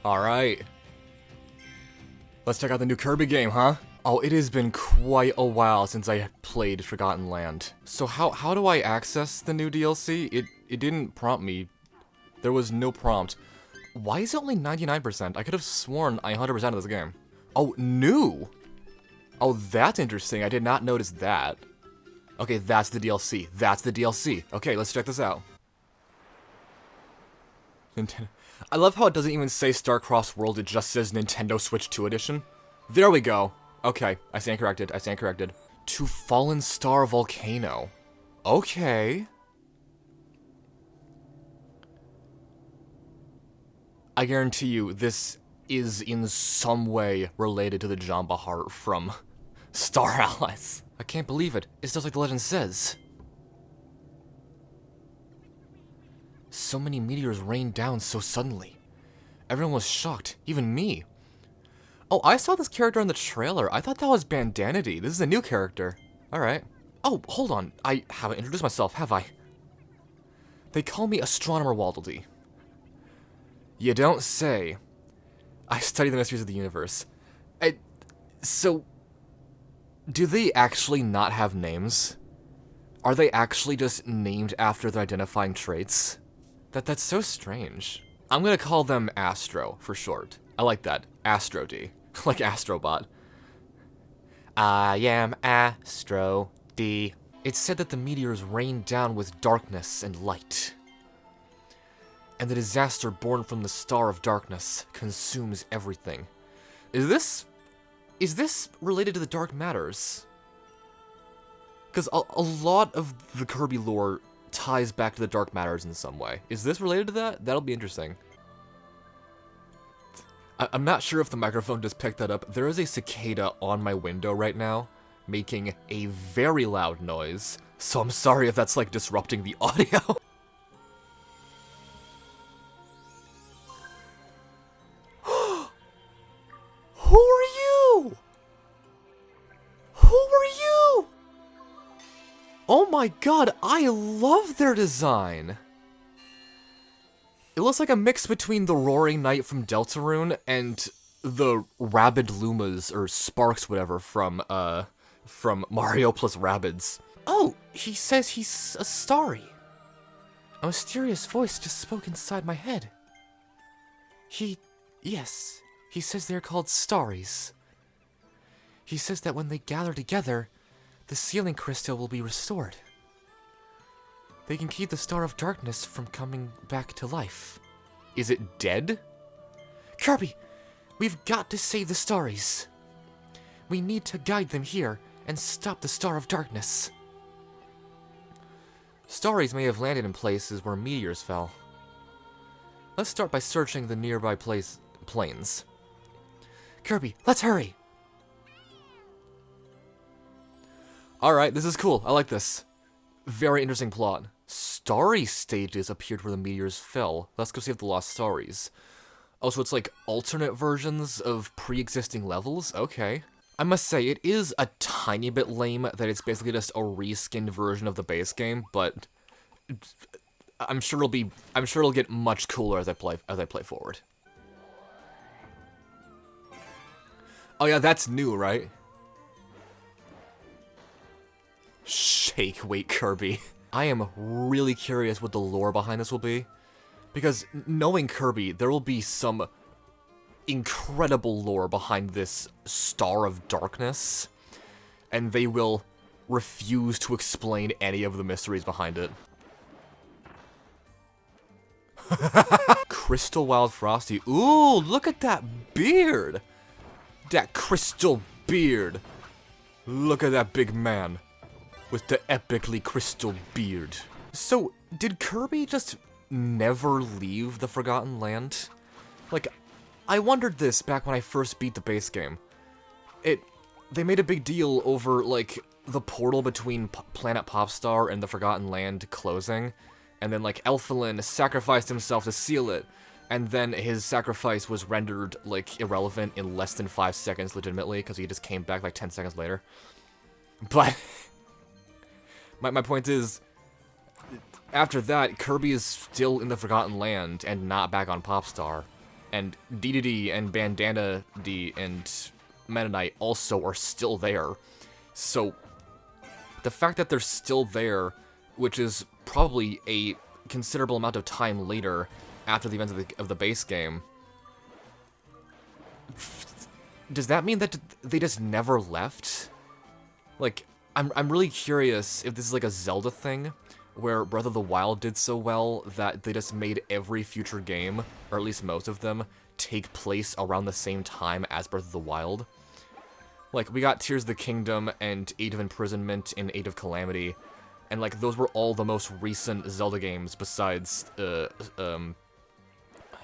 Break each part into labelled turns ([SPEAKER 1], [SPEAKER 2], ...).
[SPEAKER 1] Alright. Let's check out the new Kirby game, huh? Oh, it has been quite a while since I played Forgotten Land. So how do I access the new DLC? It didn't prompt me. There was no prompt. Why is it only 99%? I could have sworn I 100% of this game. Oh, new! Oh, that's interesting. I did not notice that. Okay, that's the DLC. That's the DLC. Okay, let's check this out. Nintendo. I love how it doesn't even say Star-Crossed World, it just says Nintendo Switch 2 Edition. There we go. Okay, I stand corrected. I stand corrected. To Fallen Star Volcano. Okay. I guarantee you, this is in some way related to the Jamba Heart from Star Allies. I can't believe it. It's just like the legend says. So many meteors rained down so suddenly. Everyone was shocked, even me. Oh, I saw this character in the trailer. I thought that was Bandanity. This is a new character. Alright. Oh, hold on. I haven't introduced myself, have I? They call me Astronomer Waddledee. You don't say. I study the mysteries of the universe. So, do they actually not have names? Are they actually just named after their identifying traits? That's so strange. I'm gonna call them Astro, for short. I like that. Astro D. Like Astrobot. I am Astro D. It's said that the meteors rain down with darkness and light. And the disaster born from the Star of Darkness consumes everything. Is this related to the Dark Matters? Because a lot of the Kirby lore ties back to the Dark Matters in some way. Is this related to that? That'll be interesting. I'm not sure if the microphone just picked that up. There is a cicada on my window right now, making a very loud noise, so I'm sorry if that's like disrupting the audio. Who are you? Who are you? Oh my god, I love their design! It looks like a mix between the Roaring Knight from Deltarune and the Rabid Lumas, or Sparks, whatever, from Mario plus Rabbids. Oh, he says he's a Starry. A mysterious voice just spoke inside my head. Yes, he says they're called Starries. He says that when they gather together, the sealing crystal will be restored. They can keep the Star of Darkness from coming back to life. Is it dead? Kirby, we've got to save the Starries. We need to guide them here and stop the Star of Darkness. Starries may have landed in places where meteors fell. Let's start by searching the nearby plains. Kirby, let's hurry! Alright, this is cool. I like this. Very interesting plot. Starry stages appeared where the meteors fell. Let's go see if the lost Starries. Oh, so it's like alternate versions of pre-existing levels? Okay. I must say, it is a tiny bit lame that it's basically just a reskinned version of the base game, but I'm sure it'll get much cooler as I play forward. Oh yeah, that's new, right? Shake Weight Kirby. I am really curious what the lore behind this will be. Because knowing Kirby, there will be some incredible lore behind this Star of Darkness. And they will refuse to explain any of the mysteries behind it. Crystal Wild Frosty. Ooh, look at that beard! That crystal beard! Look at that big man. With the epically crystal beard. So, did Kirby just never leave the Forgotten Land? Like, I wondered this back when I first beat the base game. They made a big deal over, like, the portal between Planet Popstar and the Forgotten Land closing, and then, like, Elfilin sacrificed himself to seal it, and then his sacrifice was rendered, like, irrelevant in less than 5 seconds legitimately, because he just came back, like, 10 seconds later. But my point is, after that, Kirby is still in the Forgotten Land and not back on Popstar. And DDD and Bandana D and Meta Knight also are still there. So, the fact that they're still there, which is probably a considerable amount of time later after the events of the base game, does that mean that they just never left? Like, I'm really curious if this is like a Zelda thing, where Breath of the Wild did so well that they just made every future game, or at least most of them, take place around the same time as Breath of the Wild. Like, we got Tears of the Kingdom and Age of Imprisonment and Age of Calamity, and like, those were all the most recent Zelda games besides,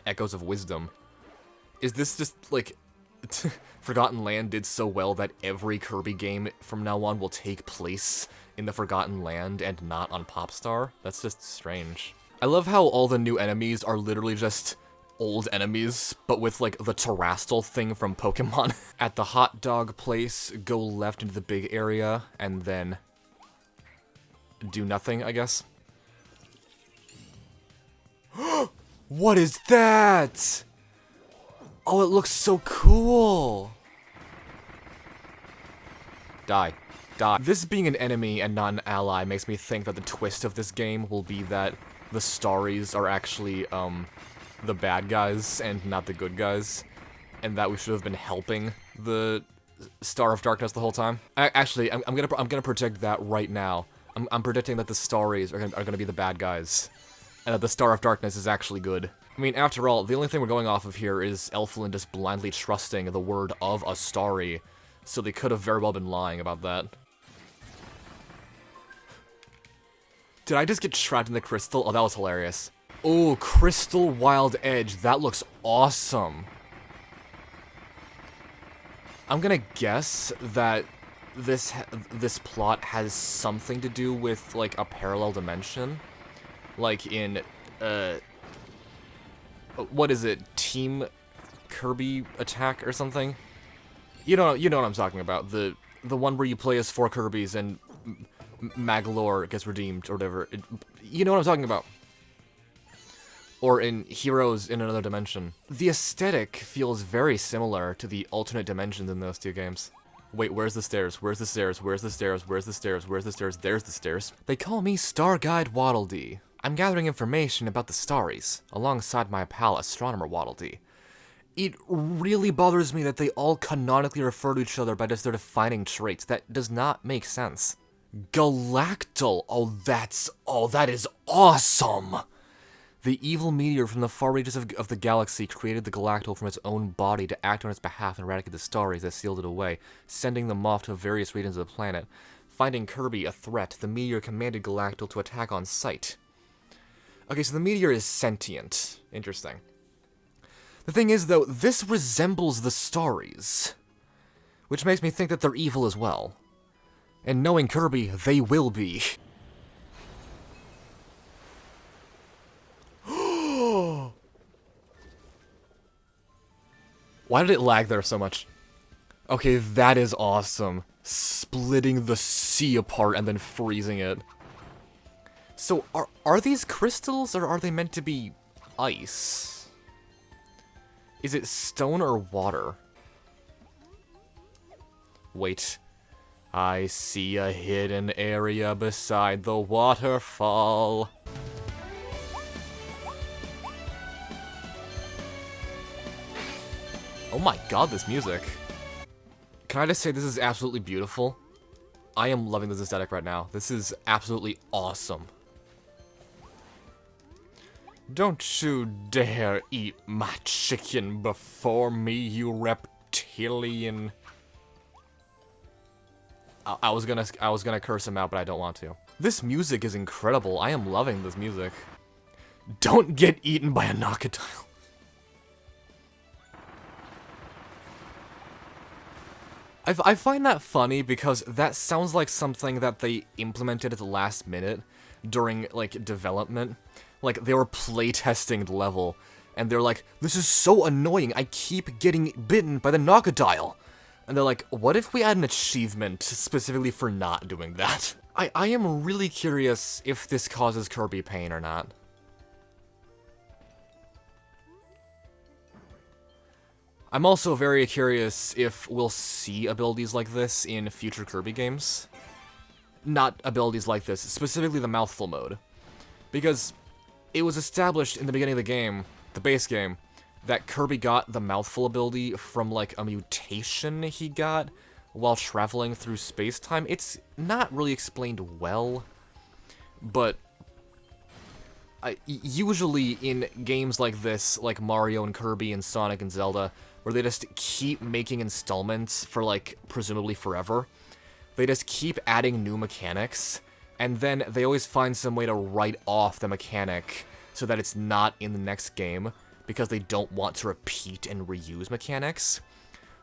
[SPEAKER 1] Echoes of Wisdom. Is this just, like, Forgotten Land did so well that every Kirby game from now on will take place in the Forgotten Land and not on Popstar? That's just strange. I love how all the new enemies are literally just old enemies, but with like the terrestrial thing from Pokemon. At the hot dog place, go left into the big area, and then do nothing, I guess. What is that? Oh, it looks so cool! Die. Die. This being an enemy and not an ally makes me think that the twist of this game will be that the Starries are actually, the bad guys and not the good guys, and that we should have been helping the Star of Darkness the whole time. Actually, I'm gonna predict that right now. I'm predicting that the Starries are gonna be the bad guys, and that the Star of Darkness is actually good. I mean, after all, the only thing we're going off of here is Elflin just blindly trusting the word of a Starry, so they could have very well been lying about that. Did I just get trapped in the crystal? Oh, that was hilarious. Oh, Crystal Wild Edge, that looks awesome. I'm gonna guess that this plot has something to do with, like, a parallel dimension. Like in, what is it? Team Kirby Attack or something? You know what I'm talking about. The one where you play as 4 Kirbys and Maglor gets redeemed or whatever. You know what I'm talking about. Or in Heroes in Another Dimension. The aesthetic feels very similar to the alternate dimensions in those two games. Wait, where's the stairs? Where's the stairs? Where's the stairs? Where's the stairs? Where's the stairs? There's the stairs. They call me Star Guide Waddle Dee. I'm gathering information about the Starries, alongside my pal Astronomer Waddle Dee. It really bothers me that they all canonically refer to each other by just their defining traits. That does not make sense. Galactal! Oh, that is awesome! The evil meteor from the far reaches of the galaxy created the Galactal from its own body to act on its behalf and eradicate the Starries that sealed it away, sending them off to various regions of the planet. Finding Kirby a threat, the meteor commanded Galactal to attack on sight. Okay, so the meteor is sentient. Interesting. The thing is, though, this resembles the Starries, which makes me think that they're evil as well. And knowing Kirby, they will be. Why did it lag there so much? Okay, that is awesome. Splitting the sea apart and then freezing it. So, are these crystals, or are they meant to be ice? Is it stone or water? Wait. I see a hidden area beside the waterfall. Oh my god, this music. Can I just say this is absolutely beautiful? I am loving this aesthetic right now. This is absolutely awesome. Don't you dare eat my chicken before me, you reptilian. I was gonna curse him out, but I don't want to. This music is incredible. I am loving this music. Don't get eaten by a Nocodile. I find that funny because that sounds like something that they implemented at the last minute during, like, development. Like, they were playtesting the level, and they're like, this is so annoying, I keep getting bitten by the Nocodile. And they're like, what if we add an achievement specifically for not doing that? I am really curious if this causes Kirby pain or not. I'm also very curious if we'll see abilities like this in future Kirby games. Not abilities like this, specifically the mouthful mode. Because it was established in the beginning of the game, the base game, that Kirby got the mouthful ability from, like, a mutation he got while traveling through space-time. It's not really explained well, but usually in games like this, like Mario and Kirby and Sonic and Zelda, where they just keep making installments for, like, presumably forever, they just keep adding new mechanics, and then they always find some way to write off the mechanic so that it's not in the next game, because they don't want to repeat and reuse mechanics.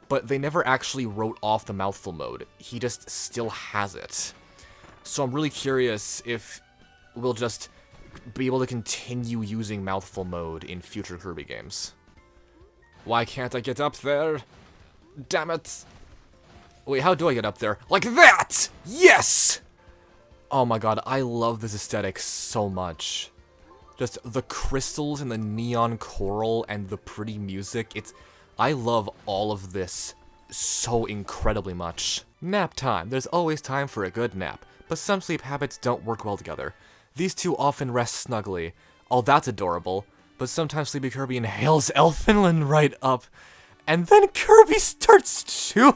[SPEAKER 1] But they never actually wrote off the mouthful mode. He just still has it. So I'm really curious if we'll just be able to continue using mouthful mode in future Kirby games. Why can't I get up there? Damn it. Wait, how do I get up there? Like that! Yes! Oh my god, I love this aesthetic so much. Just the crystals and the neon coral and the pretty music. I love all of this so incredibly much. Nap time. There's always time for a good nap, but some sleep habits don't work well together. These two often rest snugly. Oh, that's adorable. But sometimes Sleepy Kirby inhales Elfinland right up, and then Kirby starts chewing?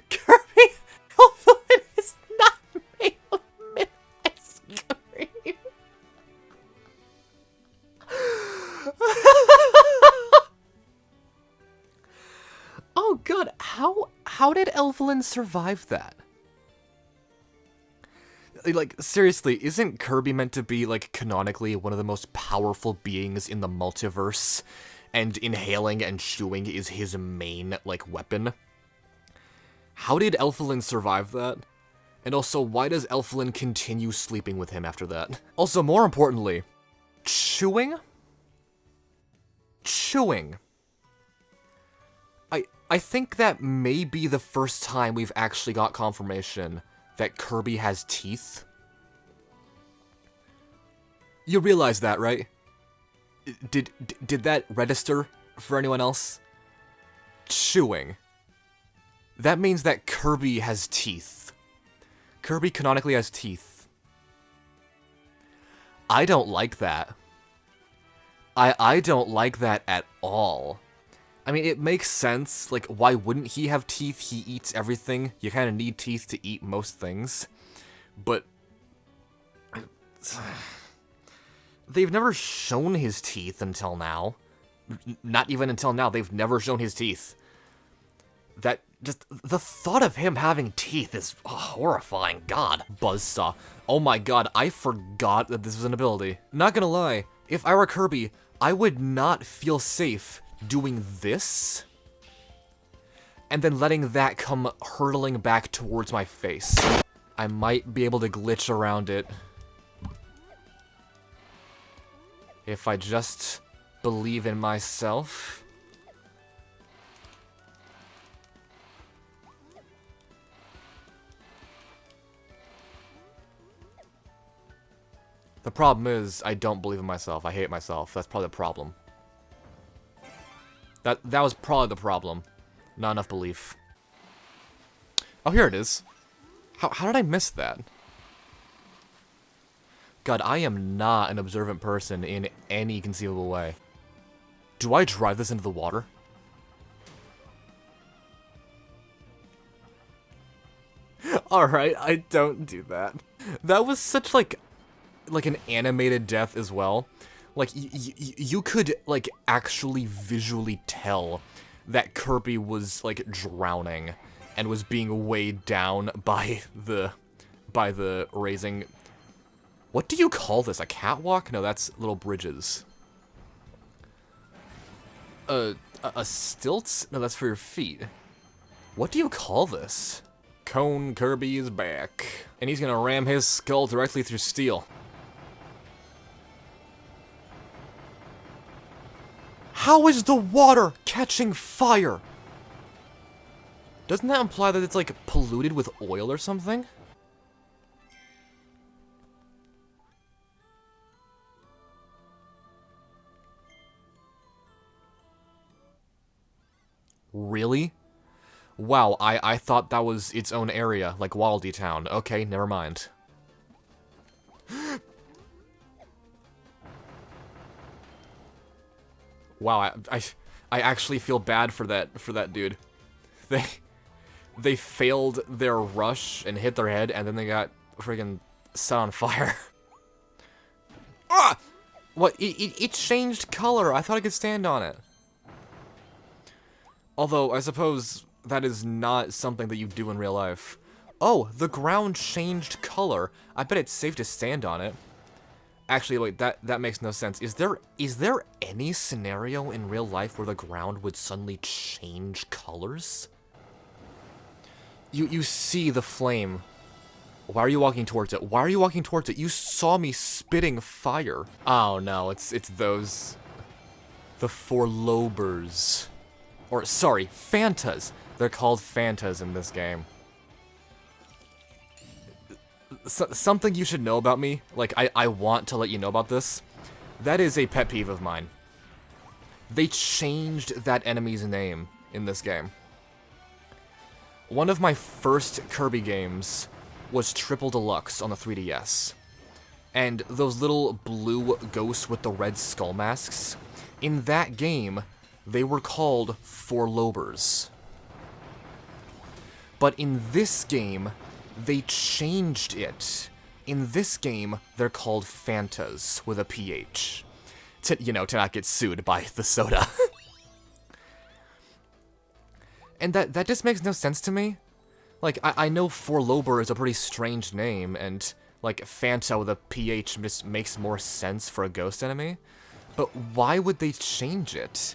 [SPEAKER 1] Kirby Elfinland is not made of mint ice cream. Oh god, how did Elfinland survive that? Like, seriously, isn't Kirby meant to be, like, canonically one of the most powerful beings in the multiverse? And inhaling and chewing is his main, like, weapon? How did Elfinland survive that? And also, why does Elfinland continue sleeping with him after that? Also, more importantly, chewing? Chewing. I think that may be the first time we've actually got confirmation that Kirby has teeth. You realize that, right? Did that register for anyone else? Chewing. That means that Kirby has teeth. Kirby canonically has teeth. I don't like that. I don't like that at all. I mean, it makes sense. Like, why wouldn't he have teeth? He eats everything. You kind of need teeth to eat most things. But they've never shown his teeth until now. Not even until now. They've never shown his teeth. That just the thought of him having teeth is horrifying. God. Buzzsaw. Oh my god, I forgot that this was an ability. Not gonna lie, if I were Kirby, I would not feel safe doing this, and then letting that come hurtling back towards my face. I might be able to glitch around it if I just believe in myself. The problem is, I don't believe in myself. I hate myself. That's probably the problem. That was probably the problem. Not enough belief. Oh, here it is. How did I miss that? God, I am not an observant person in any conceivable way. Do I drive this into the water? Alright, I don't do that. That was such, like an animated death as well. Like, you could, like, actually visually tell that Kirby was, like, drowning and was being weighed down by the raising... What do you call this? A catwalk? No, that's little bridges. A stilts? No, that's for your feet. What do you call this? Cone Kirby is back. And he's gonna ram his skull directly through steel. How is the water catching fire? Doesn't that imply that it's, like, polluted with oil or something? Really? Wow, I thought that was its own area, like Waldy Town. Okay, never mind. Wow, I actually feel bad for that dude. They failed their rush and hit their head, and then they got friggin' set on fire. Ah! What? It changed color. I thought I could stand on it. Although, I suppose that is not something that you do in real life. Oh, the ground changed color. I bet it's safe to stand on it. Actually, wait, that makes no sense. Is there any scenario in real life where the ground would suddenly change colors? You see the flame. Why are you walking towards it? Why are you walking towards it? You saw me spitting fire. Oh no, it's those... the Forlobers. Or, sorry, Fantas. They're called Fantas in this game. Something you should know about me, like, I want to let you know about this. That is a pet peeve of mine. They changed that enemy's name in this game. One of my first Kirby games was Triple Deluxe on the 3DS. And those little blue ghosts with the red skull masks, in that game, they were called Forlobers. But in this game, they changed it. In this game, they're called Fantas with a PH. To not get sued by the soda. And that just makes no sense to me. Like, I know Forlober is a pretty strange name, and, like, Fanta with a PH just makes more sense for a ghost enemy. But why would they change it?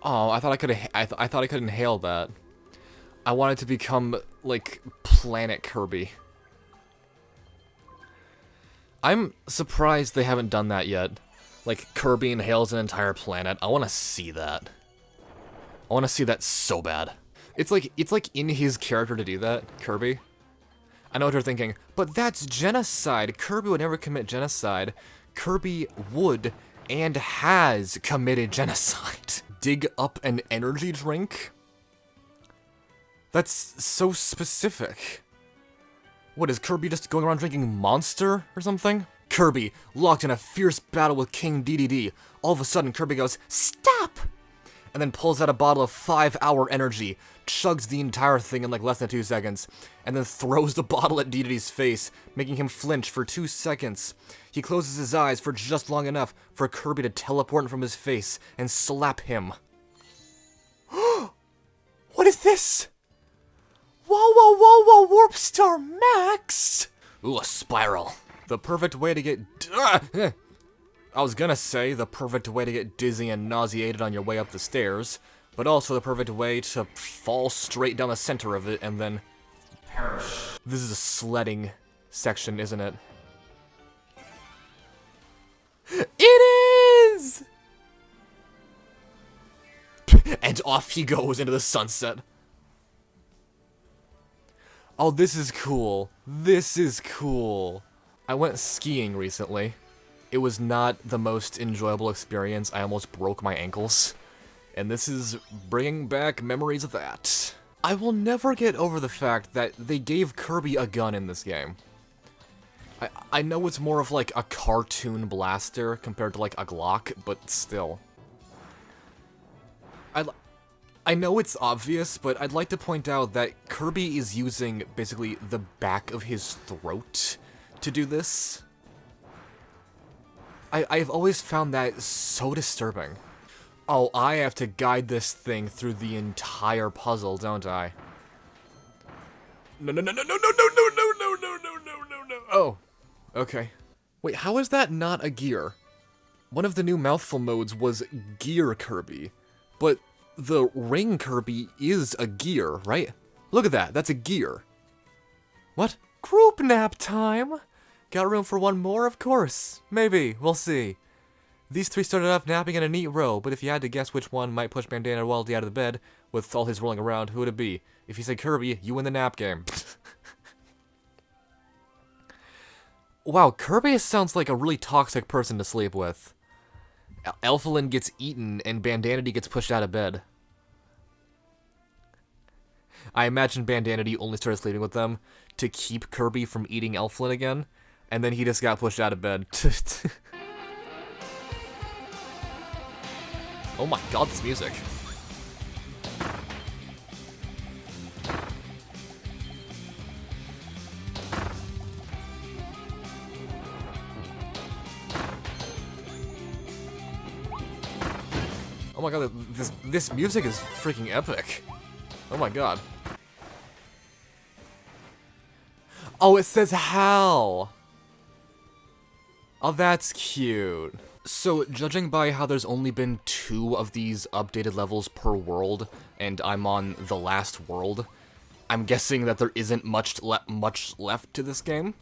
[SPEAKER 1] Oh, I thought I could inhale that. I wanted to become, like, Planet Kirby. I'm surprised they haven't done that yet. Like, Kirby inhales an entire planet. I want to see that. I want to see that so bad. It's like in his character to do that, Kirby. I know what you're thinking, but that's genocide. Kirby would never commit genocide. Kirby would and has committed genocide. Dig up an energy drink? That's so specific. What, is Kirby just going around drinking Monster or something? Kirby, locked in a fierce battle with King DDD. All of a sudden, Kirby goes, "Stop!" And then pulls out a bottle of 5-hour energy, chugs the entire thing in like less than 2 seconds, and then throws the bottle at DDD's face, making him flinch for 2 seconds. He closes his eyes for just long enough for Kirby to teleport from his face and slap him. What is this? Whoa, whoa, whoa, whoa, Warp Star Max! Ooh, a spiral. The perfect way to get... I was gonna say the perfect way to get dizzy and nauseated on your way up the stairs, but also the perfect way to fall straight down the center of it and then perish. This is a sledding section, isn't it? It is! And off he goes into the sunset. Oh, this is cool. This is cool. I went skiing recently. It was not the most enjoyable experience. I almost broke my ankles. And this is bringing back memories of that. I will never get over the fact that they gave Kirby a gun in this game. I know it's more of like a cartoon blaster compared to like a Glock, but still. I know it's obvious, but I'd like to point out that Kirby is using basically the back of his throat to do this. I've always found that so disturbing. Oh, I have to guide this thing through the entire puzzle, don't I? No, no, no, no, no, no, no, no, no, no, no, no, no, no, no. Oh, okay. Wait, how is that not a gear? One of the new mouthful modes was Gear Kirby, but the Ring Kirby is a gear, right? Look at that, that's a gear. What? Group nap time? Got room for one more? Of course. Maybe. We'll see. These three started off napping in a neat row, but if you had to guess which one might push Bandana Waldy out of the bed, with all his rolling around, who would it be? If you said Kirby, you win the nap game. Wow, Kirby sounds like a really toxic person to sleep with. Elfilin gets eaten and Bandanity gets pushed out of bed. I imagine Bandanity only started sleeping with them to keep Kirby from eating Elfilin again, and then he just got pushed out of bed. Oh my god, this music. Oh my god, this music is freaking epic. Oh my god. Oh, it says Hal! Oh, that's cute. So, judging by how there's only been 2 of these updated levels per world, and I'm on the last world, I'm guessing that there isn't much left to this game.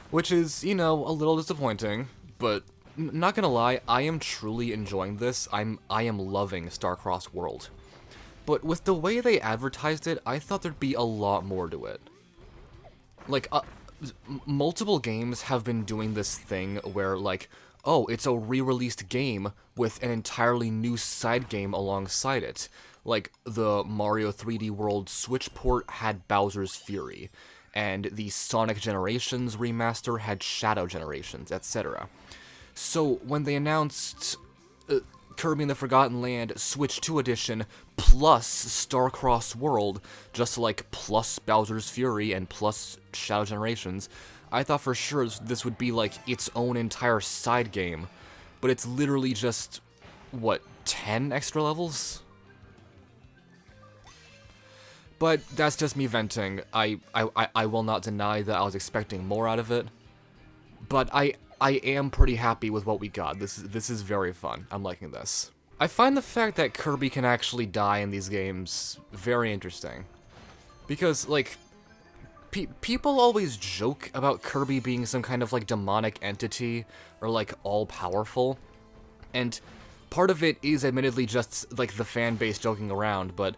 [SPEAKER 1] Which is, you know, a little disappointing, but not gonna lie, I am truly enjoying this. I am loving Starcross World. But with the way they advertised it, I thought there'd be a lot more to it. Like, multiple games have been doing this thing where, like, oh, it's a re-released game with an entirely new side game alongside it. Like, the Mario 3D World Switch port had Bowser's Fury, and the Sonic Generations remaster had Shadow Generations, etc. So, when they announced Kirby in the Forgotten Land Switch 2 Edition plus Starcross World, just like plus Bowser's Fury and plus Shadow Generations, I thought for sure this would be like its own entire side game, but it's literally just, what, 10 extra levels? But that's just me venting. I will not deny that I was expecting more out of it, but I am pretty happy with what we got. This is very fun. I'm liking this. I find the fact that Kirby can actually die in these games very interesting, because like people always joke about Kirby being some kind of like demonic entity or like all-powerful, and part of it is admittedly just like the fan base joking around, but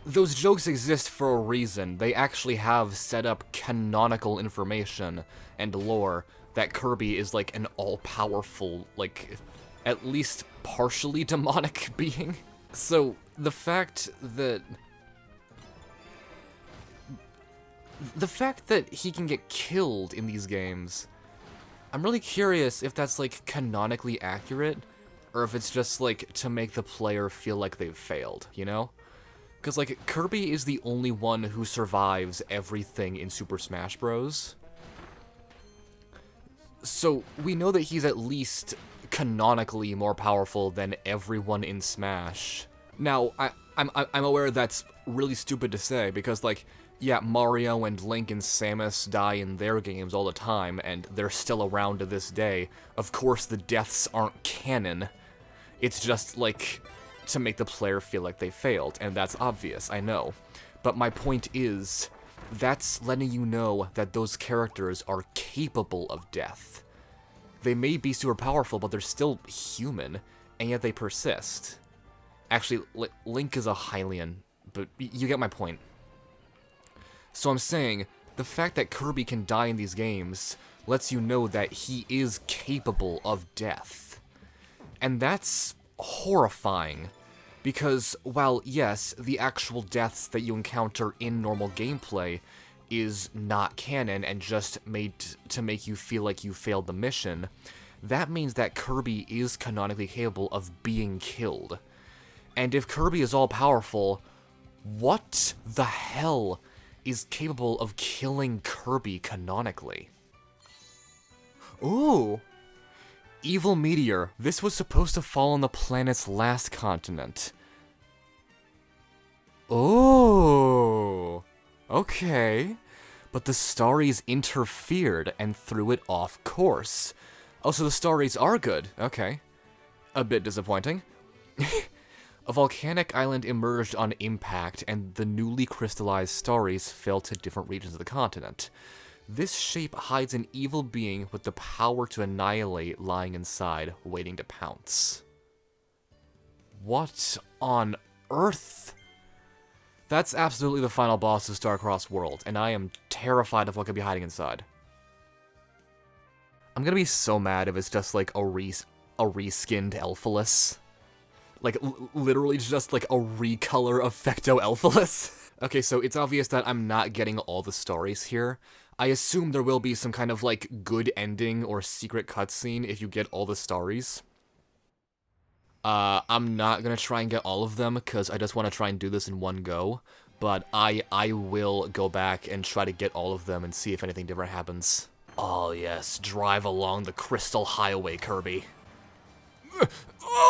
[SPEAKER 1] those jokes exist for a reason. They actually have set up canonical information and lore that Kirby is like an all-powerful, like, at least partially demonic being. So the fact that he can get killed in these games, I'm really curious if that's like canonically accurate, or if it's just like to make the player feel like they've failed, you know? Because like Kirby is the only one who survives everything in Super Smash Bros. So we know that he's at least canonically more powerful than everyone in Smash. Now, I'm aware that's really stupid to say, because like, yeah, Mario and Link and Samus die in their games all the time, and they're still around to this day. Of course the deaths aren't canon. It's just like to make the player feel like they failed, and that's obvious, I know. But my point is, that's letting you know that those characters are capable of death. They may be super powerful, but they're still human, and yet they persist. Actually, Link is a Hylian, but you get my point. So I'm saying, the fact that Kirby can die in these games lets you know that he is capable of death. And that's horrifying, because while, yes, the actual deaths that you encounter in normal gameplay is not canon and just made to make you feel like you failed the mission, that means that Kirby is canonically capable of being killed. And if Kirby is all-powerful, what the hell is capable of killing Kirby canonically? Ooh! Evil meteor. This was supposed to fall on the planet's last continent. Oh, okay. But the Starries interfered and threw it off course. Oh, so the Starries are good. Okay. A bit disappointing. A volcanic island emerged on impact, and the newly crystallized Starries fell to different regions of the continent. This shape hides an evil being with the power to annihilate lying inside, waiting to pounce. What on earth? That's absolutely the final boss of Starcross World, and I am terrified of what could be hiding inside. I'm gonna be so mad if it's just like a a reskinned Elphalus. Like, literally just, like, a recolor of Fecto Elphalus. Okay, so it's obvious that I'm not getting all the stories here. I assume there will be some kind of, like, good ending or secret cutscene if you get all the stories. I'm not gonna try and get all of them, because I just want to try and do this in one go. But I will go back and try to get all of them and see if anything different happens. Oh yes, drive along the Crystal Highway, Kirby.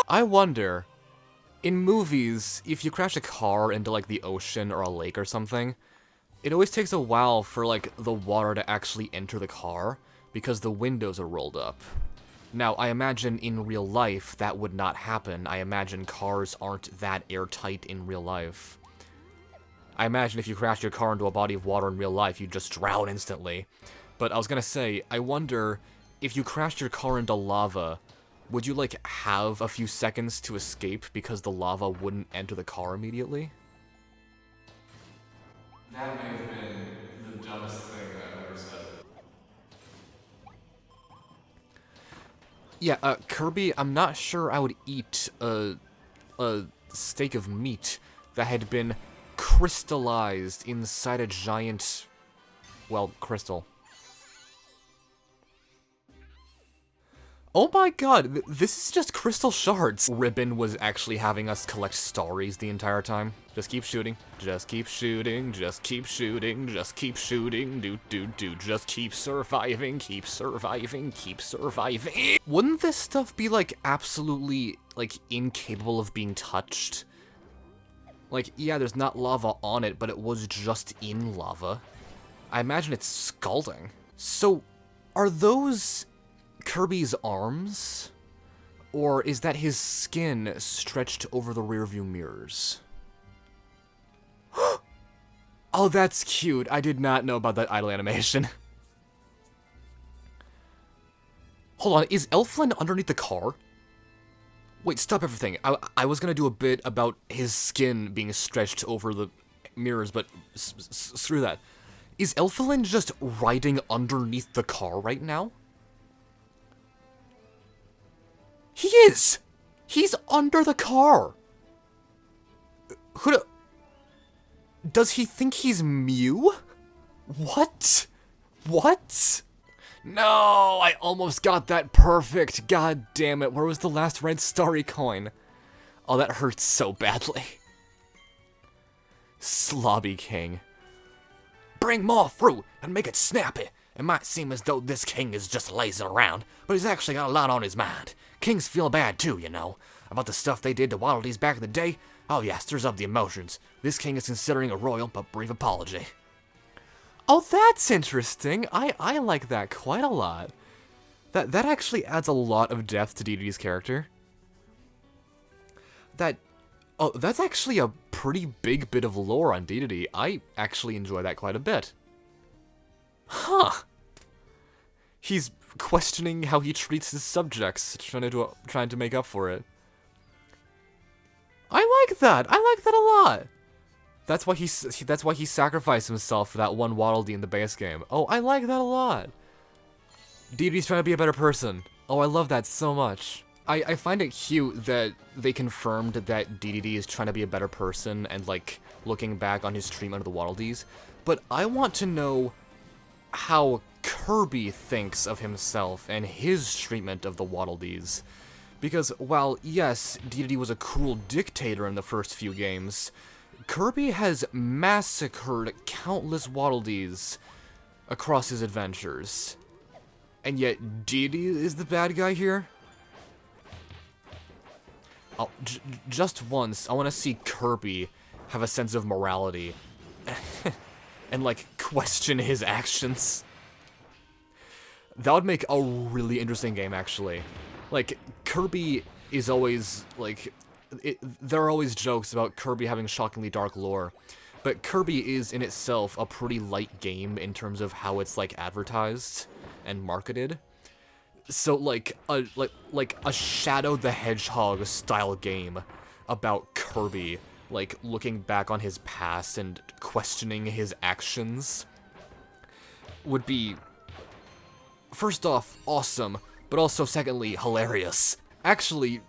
[SPEAKER 1] I wonder, in movies, if you crash a car into, like, the ocean or a lake or something, it always takes a while for, like, the water to actually enter the car, because the windows are rolled up. Now, I imagine in real life that would not happen. I imagine cars aren't that airtight in real life. I imagine if you crash your car into a body of water in real life, you'd just drown instantly. But I was gonna say, I wonder, if you crashed your car into lava, would you, like, have a few seconds to escape because the lava wouldn't enter the car immediately? That may have been the dumbest thing I've ever said. Yeah, Kirby, I'm not sure I would eat a steak of meat that had been crystallized inside a giant, well, crystal. Oh my god, this is just crystal shards. Ribbon was actually having us collect stories the entire time. Just keep shooting, just keep shooting, just keep shooting, just keep shooting, do, just keep surviving, keep surviving, keep surviving. Wouldn't this stuff be, like, absolutely, like, incapable of being touched? Like, yeah, there's not lava on it, but it was just in lava. I imagine it's scalding. So, are those Kirby's arms? Or is that his skin stretched over the rearview mirrors? Oh, that's cute. I did not know about that idle animation. Hold on, is Elflin underneath the car? Wait, stop everything. I was gonna do a bit about his skin being stretched over the mirrors, but screw that. Is Elflin just riding underneath the car right now? He is! He's under the car! Does he think he's Mew? What? What? No, I almost got that perfect. God damn it, where was the last red starry coin? Oh, that hurts so badly. Slobby King. Bring more fruit and make it snappy. It might seem as though this king is just lazing around, but he's actually got a lot on his mind. Kings feel bad too, you know, about the stuff they did to Waddle Dees back in the day. Oh yeah, stirs up the emotions. This king is considering a royal but brief apology. Oh, that's interesting. I like that quite a lot. That actually adds a lot of depth to DDD's character. Oh, that's actually a pretty big bit of lore on DDD. I actually enjoy that quite a bit. Huh. He's questioning how he treats his subjects, trying to make up for it. I like that. I like that a lot. That's why he sacrificed himself for that one Waddle Dee in the base game. Oh, I like that a lot. DDD's trying to be a better person. Oh, I love that so much. I find it cute that they confirmed that DDD is trying to be a better person and, like, looking back on his treatment of the Waddle Dees. But I want to know how Kirby thinks of himself and his treatment of the Waddle Dees. Because while, yes, DDD was a cruel dictator in the first few games, Kirby has massacred countless Waddle Dees across his adventures. And yet, DDD is the bad guy here? Oh, just once, I want to see Kirby have a sense of morality. And, like, question his actions. That would make a really interesting game, actually. Like, Kirby is always, like... there are always jokes about Kirby having shockingly dark lore. But Kirby is, in itself, a pretty light game in terms of how it's, like, advertised and marketed. So, like a Shadow the Hedgehog style game about Kirby, like, looking back on his past and questioning his actions would be, first off, awesome, but also, secondly, hilarious. Actually,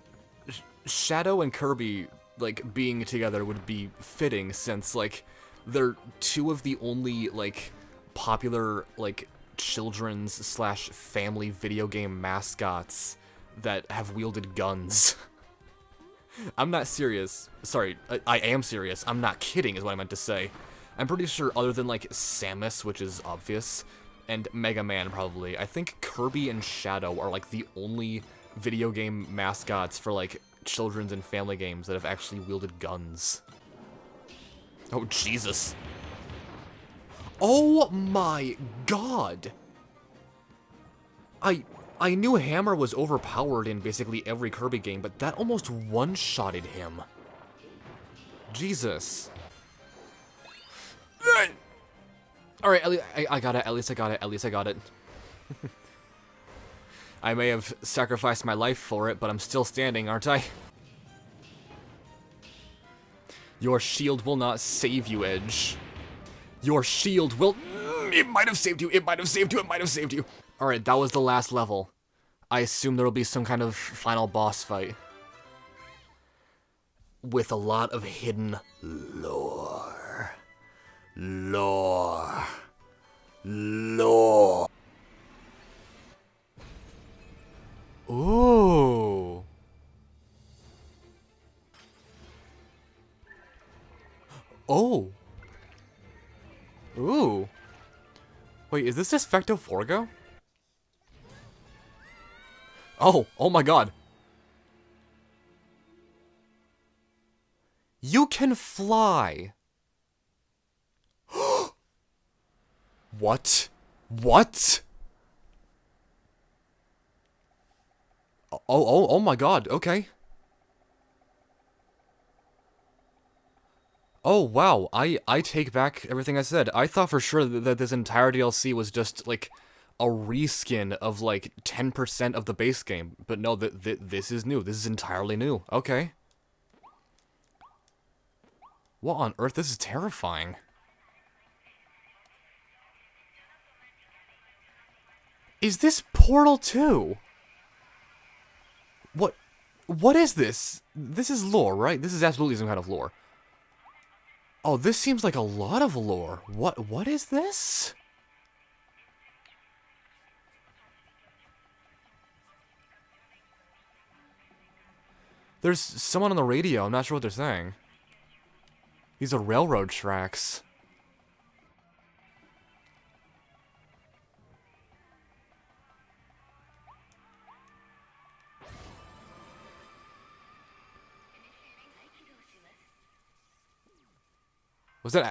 [SPEAKER 1] Shadow and Kirby, like, being together would be fitting, since, like, they're two of the only, like, popular, like, children's slash family video game mascots that have wielded guns. I'm not serious. Sorry, I am serious. I'm not kidding is what I meant to say. I'm pretty sure other than, like, Samus, which is obvious, and Mega Man, probably, I think Kirby and Shadow are, like, the only video game mascots for, like, children's and family games that have actually wielded guns. Oh, Jesus. Oh my god! I knew Hammer was overpowered in basically every Kirby game, but that almost one-shotted him. Jesus. Alright, I got it, at least I got it, at least I got it. I may have sacrificed my life for it, but I'm still standing, aren't I? Your shield will not save you, Edge. Your shield will... It might have saved you, it might have saved you, it might have saved you. Alright, that was the last level. I assume there will be some kind of final boss fight. With a lot of hidden lore. Lore. Lore. Ooh. Oh. Ooh. Wait, is this just Fecto Forgo? Oh my god. You can fly. What? What? Oh my god, okay. Oh wow, I take back everything I said. I thought for sure that this entire DLC was just, like, a reskin of, like, 10% of the base game. But no, this is new. This is entirely new. Okay. What on earth? This is terrifying. Is this Portal 2? What is this? This is lore, right? This is absolutely some kind of lore. Oh, this seems like a lot of lore. What is this? There's someone on the radio. I'm not sure what they're saying. These are railroad tracks.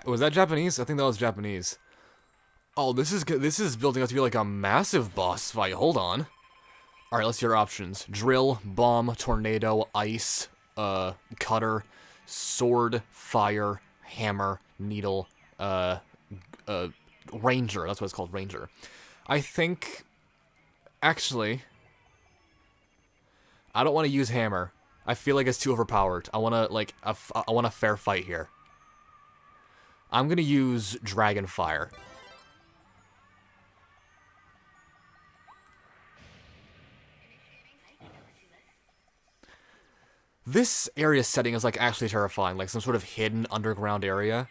[SPEAKER 1] Was that Japanese? I think that was Japanese. Oh, this is building up to be like a massive boss fight. Hold on. All right, let's see your options: drill, bomb, tornado, ice, cutter, sword, fire, hammer, needle, ranger. That's what it's called, ranger. I think, actually, I don't want to use hammer. I feel like it's too overpowered. I want to I want a fair fight here. I'm gonna use Dragon Fire. This area setting is, like, actually terrifying, like some sort of hidden underground area.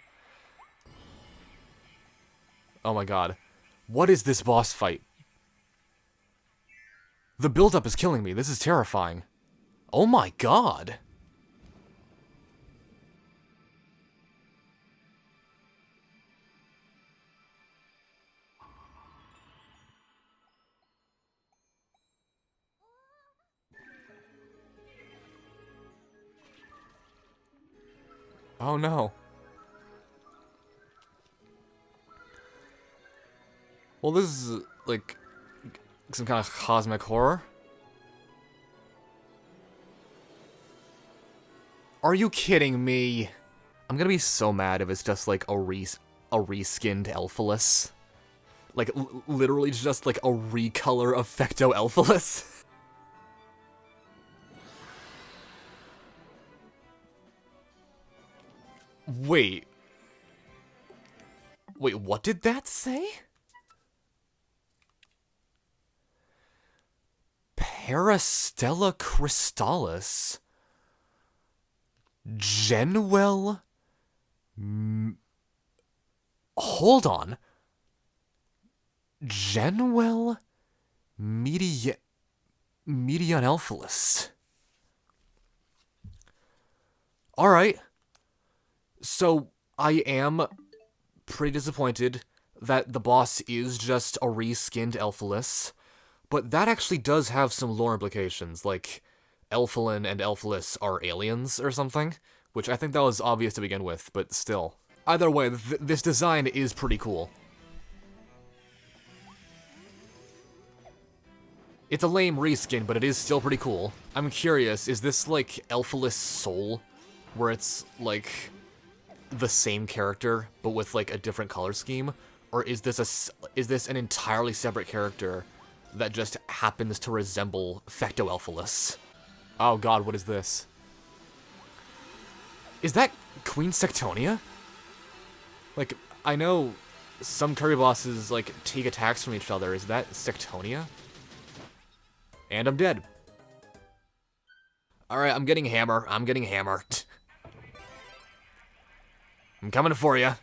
[SPEAKER 1] Oh my god. What is this boss fight? The buildup is killing me. This is terrifying. Oh my god. Oh no. Well, this is, like, some kind of cosmic horror. Are you kidding me? I'm gonna be so mad if it's just, like, a reskinned Elphalus. Like, literally just, like, a recolor of Fecto Elphalus. Wait. Wait, what did that say? Terrastella Crystallis. Genwell... Hold on. Genwell... Medionelphalus. Alright. So, I am pretty disappointed that the boss is just a reskinned Elphalus, but that actually does have some lore implications, like Elphalin and Elphalus are aliens or something, which I think that was obvious to begin with, but still. Either way, this design is pretty cool. It's a lame reskin, but it is still pretty cool. I'm curious, is this like Elphalus Soul, where it's like the same character, but with like a different color scheme? Or is this an entirely separate character that just happens to resemble Fectoelphalus? Oh god, what is this? Is that Queen Sectonia? Like, I know some Kirby bosses, like, take attacks from each other. Is that Sectonia? And I'm dead. Alright, I'm getting hammer. I'm getting hammer. I'm coming for you.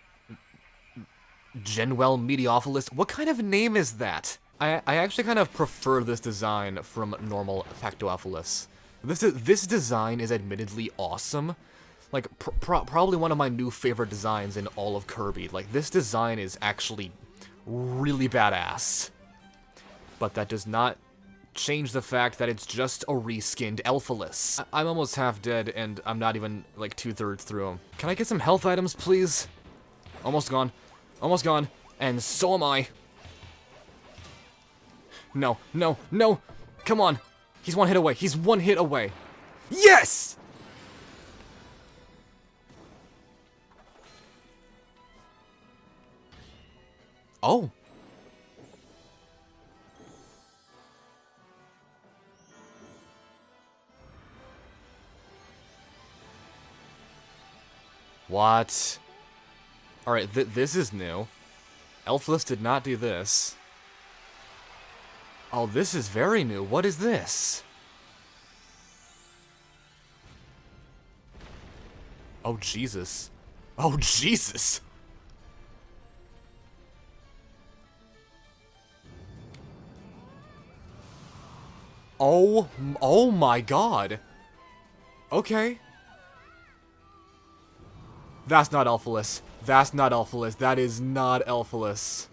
[SPEAKER 1] Genwell Mediophilus. What kind of name is that? I actually kind of prefer this design from normal Fectoelphalus. This design is admittedly awesome. Like, probably one of my new favorite designs in all of Kirby. Like, this design is actually really badass. But that does not change the fact that it's just a reskinned Elphalus. I'm almost half dead, and I'm not even, like, 2/3 through him. Can I get some health items, please? Almost gone. Almost gone. And so am I. No, no, no! Come on! He's one hit away. He's one hit away. Yes! Oh. What? Alright, this is new. Elphalus did not do this. Oh, this is very new. What is this? Oh, Jesus. Oh, Jesus! Oh my god. Okay. That's not Elphalus. That's not Elphalus. That is not Elphalus.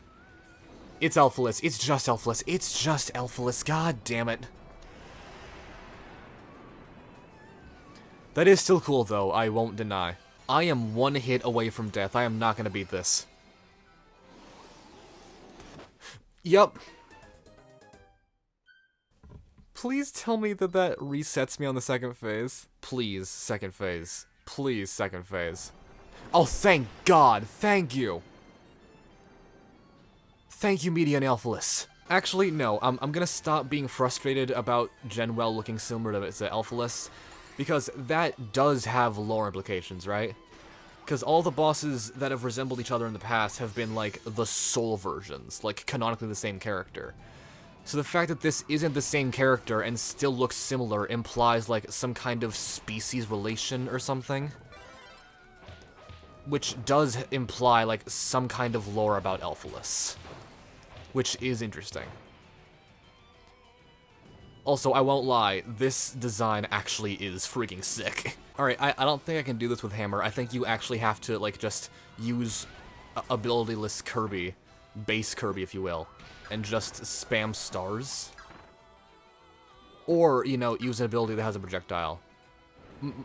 [SPEAKER 1] It's Elphalus. It's just Elphalus. It's just Elphalus. God damn it. That is still cool, though. I won't deny. I am one hit away from death. I am not gonna beat this. Yup. Please tell me that that resets me on the second phase. Please, second phase. Please, second phase. Oh, thank God. Thank you. Thank you, Median Elphalus. Actually, no. I'm gonna stop being frustrated about Genwell looking similar to Elphalus, because that does have lore implications, right? Because all the bosses that have resembled each other in the past have been, like, the soul versions, like, canonically the same character. So the fact that this isn't the same character and still looks similar implies, like, some kind of species relation or something. Which does imply, like, some kind of lore about Elphalus. Which is interesting. Also, I won't lie, this design actually is freaking sick. Alright, I don't think I can do this with Hammer. I think you actually have to, like, just use abilityless Kirby, base Kirby, if you will, and just spam stars. Or, you know, use an ability that has a projectile.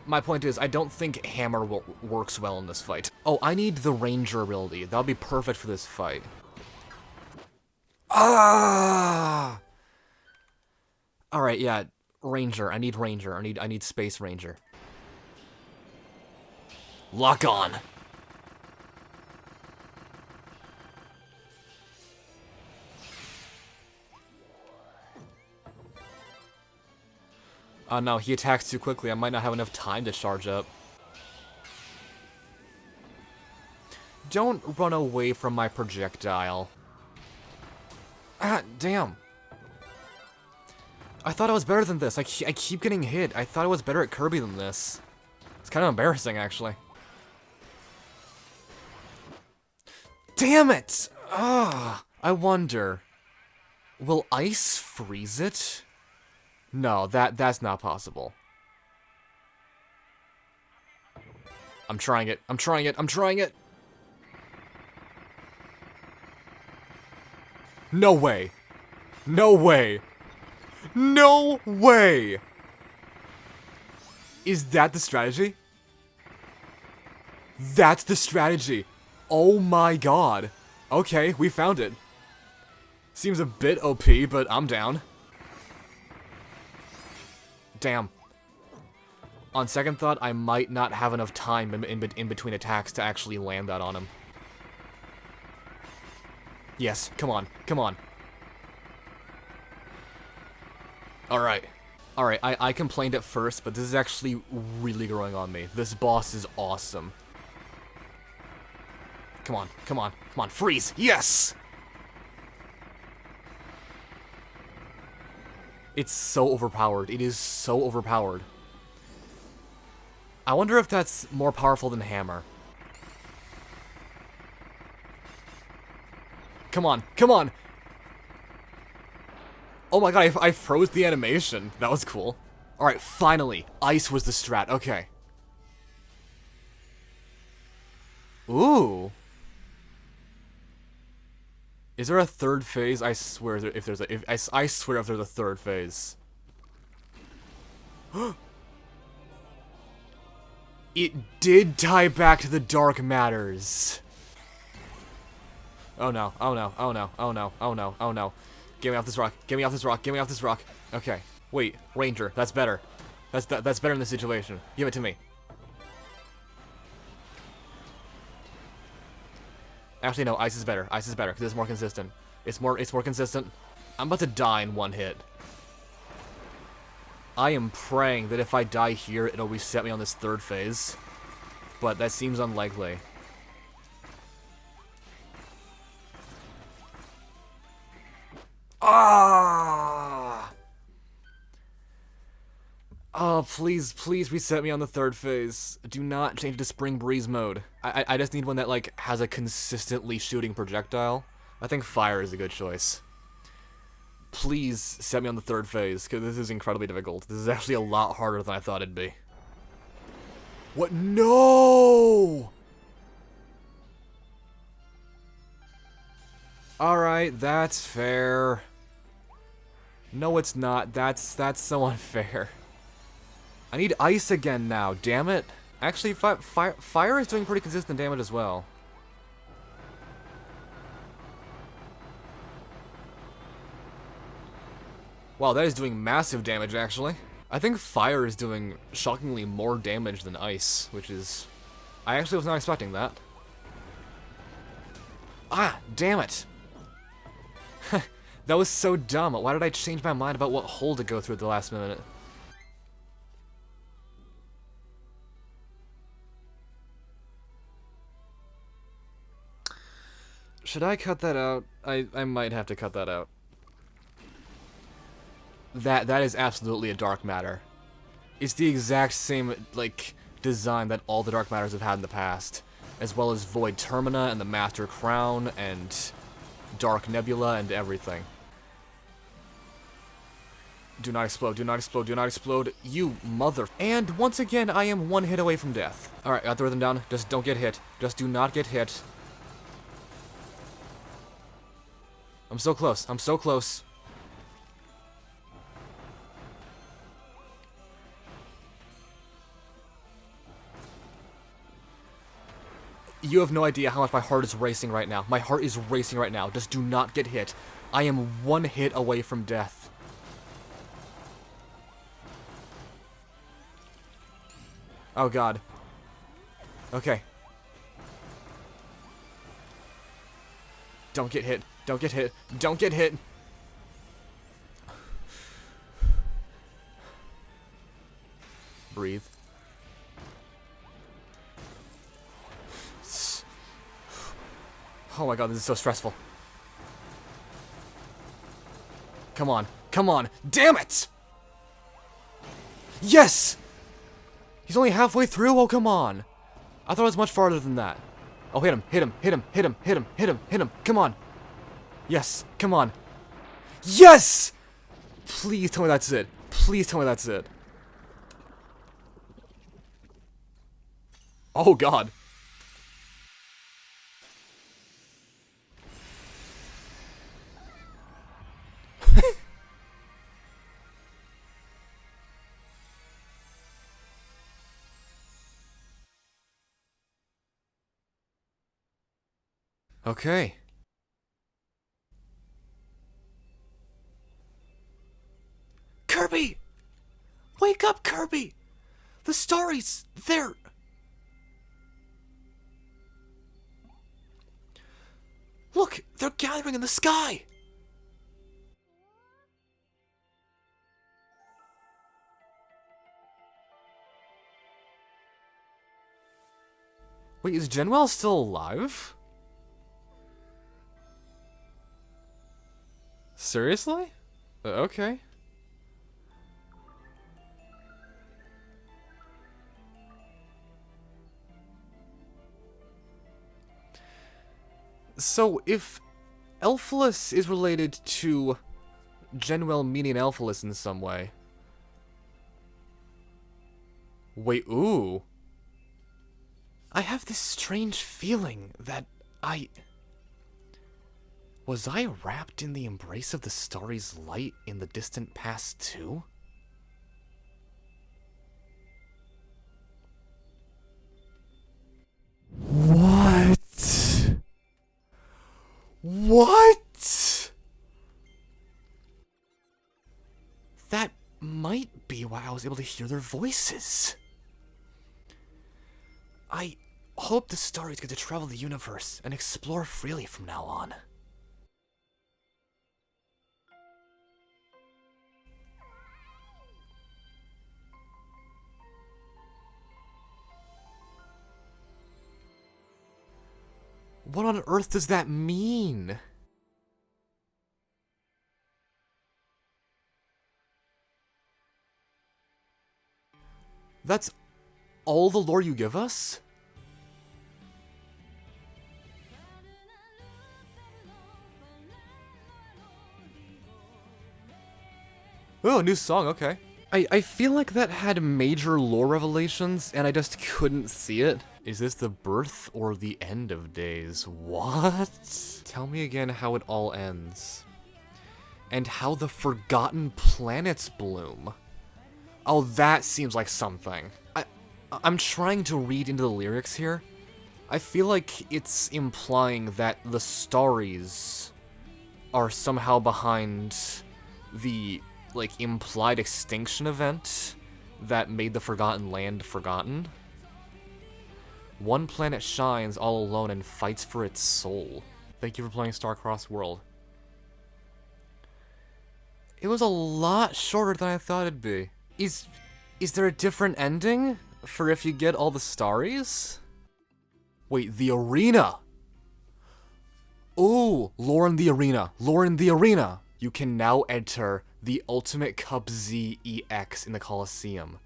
[SPEAKER 1] My point is, I don't think Hammer works well in this fight. Oh, I need the Ranger ability. That would be perfect for this fight. Ah! Alright, yeah, Ranger. I need Ranger. I need Space Ranger. Lock on! Oh no, he attacks too quickly. I might not have enough time to charge up. Don't run away from my projectile. Ah, damn. I thought I was better than this. I keep getting hit. I thought I was better at Kirby than this. It's kind of embarrassing, actually. Damn it! Ugh. I wonder, will ice freeze it? No, that's not possible. I'm trying it. I'm trying it. I'm trying it. No way. No way. No way. Is that the strategy? That's the strategy. Oh my god. Okay, we found it. Seems a bit OP, but I'm down. Damn. On second thought, I might not have enough time in between attacks to actually land that on him. Yes, come on, come on. Alright. Alright, I complained at first, but this is actually really growing on me. This boss is awesome. Come on, come on, come on, freeze! Yes! It's so overpowered. It is so overpowered. I wonder if that's more powerful than Hammer. Come on, come on! Oh my god, I froze the animation. That was cool. Alright, finally. Ice was the strat. Okay. Ooh. Is there a third phase? I swear if there's a I swear if there's a third phase. It did tie back to the dark matters. Oh no, oh no, oh no, oh no, oh no, oh no. Get me off this rock, get me off this rock, get me off this rock. Okay. Wait, Ranger, that's better. That's better in this situation. Give it to me. Actually, no, ice is better. Ice is better, because it's more consistent. It's more consistent. I'm about to die in one hit. I am praying that if I die here, it'll reset me on this third phase. But that seems unlikely. Ah! Oh, please, please reset me on the third phase. Do not change it to Spring Breeze mode. I just need one that, like, has a consistently shooting projectile. I think fire is a good choice. Please set me on the third phase, because this is incredibly difficult. This is actually a lot harder than I thought it'd be. What? No! Alright, that's fair. No, it's not. That's so unfair. I need ice again now, damn it. Actually, fire is doing pretty consistent damage as well. Wow, that is doing massive damage, actually. I think fire is doing shockingly more damage than ice, which is... I actually was not expecting that. Ah, damn it. That was so dumb. Why did I change my mind about what hole to go through at the last minute? Should I cut that out? I might have to cut that out. That is absolutely a dark matter. It's the exact same, like, design that all the dark matters have had in the past. As well as Void Termina and the Master Crown and Dark Nebula and everything. Do not explode, do not explode, do not explode, you mother... And once again, I am one hit away from death. Alright, got the rhythm down. Just don't get hit. Just do not get hit. I'm so close. I'm so close. You have no idea how much my heart is racing right now. My heart is racing right now. Just do not get hit. I am one hit away from death. Oh god. Okay. Don't get hit. Don't get hit. Don't get hit. Breathe. Oh my god, this is so stressful. Come on. Come on. Damn it! Yes! He's only halfway through? Oh, come on. I thought it was much farther than that. Oh, hit him, hit him, hit him, hit him, hit him, hit him, hit him. Come on. Yes, come on. Yes! Please tell me that's it. Please tell me that's it. Oh, God. Okay. Kirby! Wake up, Kirby! The stories, they're... Look, they're gathering in the sky! Wait, is Genwell still alive? Seriously? Okay. So, if Elphalus is related to Genwell meeting Elphalus in some way... Wait, ooh. I have this strange feeling that Was I wrapped in the embrace of the starry's light in the distant past too? What? What? That might be why I was able to hear their voices. I hope the starries get to travel the universe and explore freely from now on. What on earth does that mean? That's all the lore you give us? Oh, new song, okay. I feel like that had major lore revelations, and I just couldn't see it. Is this the birth or the end of days? What? Tell me again how it all ends. And how the forgotten planets bloom. Oh, that seems like something. I'm trying to read into the lyrics here. I feel like it's implying that the Starries are somehow behind the, like, implied extinction event that made the Forgotten Land forgotten. One planet shines all alone and fights for its soul. Thank you for playing Starcross World. It was a lot shorter than I thought it'd be. Is there a different ending for if you get all the Starries? Wait, the arena! Ooh, lore in the arena, lore in the arena! You can now enter the Ultimate Cup Z EX in the Colosseum.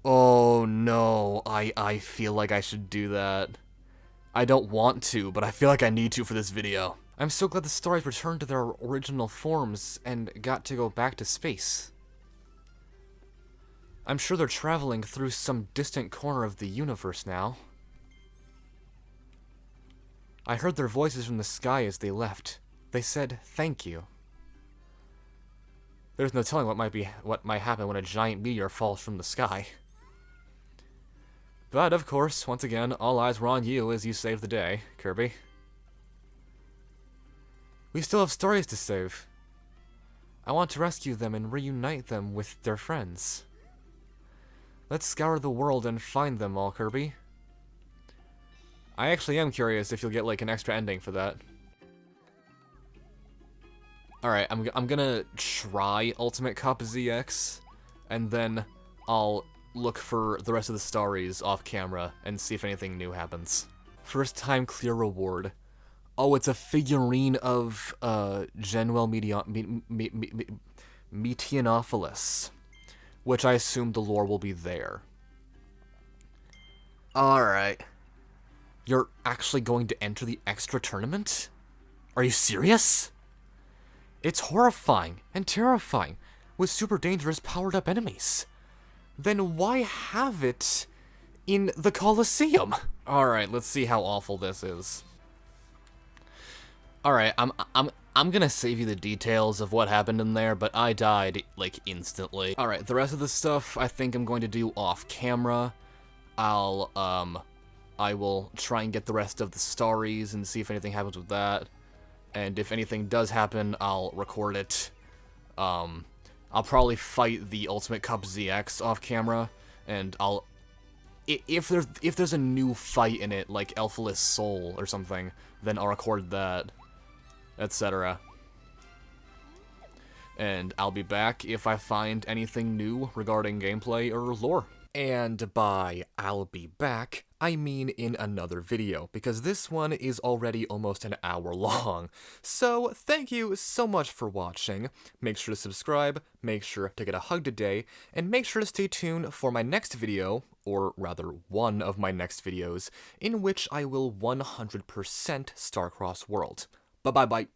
[SPEAKER 1] Oh no, I feel like I should do that. I don't want to, but I feel like I need to for this video. I'm so glad the Starries returned to their original forms and got to go back to space. I'm sure they're traveling through some distant corner of the universe now. I heard their voices from the sky as they left. They said, "Thank you." There's no telling what might happen when a giant meteor falls from the sky. But, of course, once again, all eyes were on you as you saved the day, Kirby. We still have stories to save. I want to rescue them and reunite them with their friends. Let's scour the world and find them all, Kirby. I actually am curious if you'll get, like, an extra ending for that. Alright, I'm gonna try Ultimate Cup ZX, and then I'll look for the rest of the Starries off camera and see if anything new happens. First time clear reward. Oh, it's a figurine of Genwell Meteanopoulos. which I assume the lore will be there. Alright. You're actually going to enter the extra tournament? Are you serious? It's horrifying and terrifying, with super dangerous powered-up enemies. Then why have it in the Colosseum? Alright, let's see how awful this is. Alright, I'm gonna save you the details of what happened in there, but I died, like, instantly. Alright, the rest of the stuff I think I'm going to do off camera. I will try and get the rest of the stories and see if anything happens with that. And if anything does happen, I'll record it. I'll probably fight the Ultimate Cup ZX off camera, and if there's a new fight in it, like Elphalus Soul or something, then I'll record that, etc. And I'll be back if I find anything new regarding gameplay or lore. And by I'll be back, I mean in another video, because this one is already almost an hour long. So thank you so much for watching. Make sure to subscribe, make sure to get a hug today, and make sure to stay tuned for my next video, or rather one of my next videos, in which I will 100% Starcross World. Bye-bye-bye.